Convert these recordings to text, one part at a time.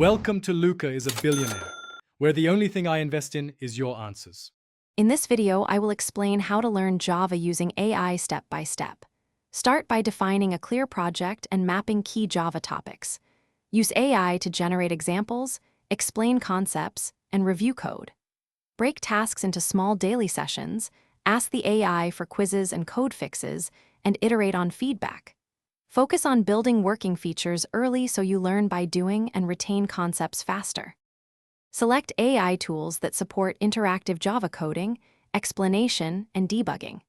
Welcome to Luca is a Billionaire, where the only thing I invest in is your answers. In this video, I will explain how to learn Java using AI step by step. Start by defining a clear project and mapping key Java topics. Use AI to generate examples, explain concepts, and review code. Break tasks into small daily sessions, ask the AI for quizzes and code fixes, and iterate on feedback. Focus on building working features early so you learn by doing and retain concepts faster. Select AI tools that support interactive Java coding, explanation, and debugging.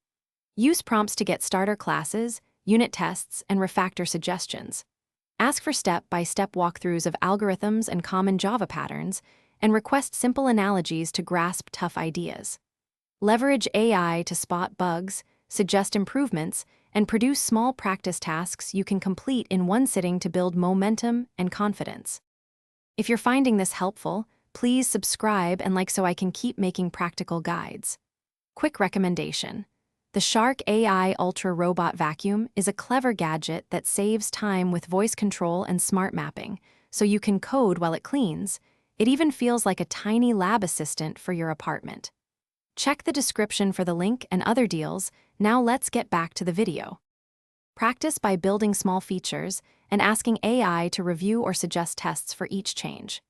Use prompts to get starter classes, unit tests, and refactor suggestions. Ask for step-by-step walkthroughs of algorithms and common Java patterns, and request simple analogies to grasp tough ideas. Leverage AI to spot bugs, suggest improvements, and produce small practice tasks you can complete in one sitting to build momentum and confidence. If you're finding this helpful, please subscribe and like so I can keep making practical guides. Quick recommendation. The Shark AI Ultra Robot Vacuum is a clever gadget that saves time with voice control and smart mapping, so you can code while it cleans. It even feels like a tiny lab assistant for your apartment. Check the description for the link and other deals. Now let's get back to the video. Practice by building small features and asking AI to review or suggest tests for each change.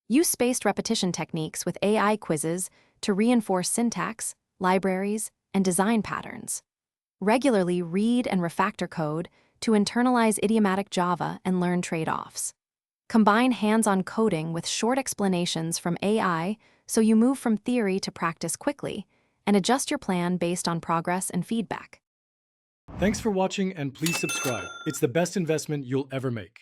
Use spaced repetition techniques with AI quizzes to reinforce syntax, libraries, and design patterns. Regularly read and refactor code to internalize idiomatic Java and learn trade-offs. Combine hands-on coding with short explanations from AI so you move from theory to practice quickly, and adjust your plan based on progress and feedback. Thanks for watching and please subscribe. It's the best investment you'll ever make.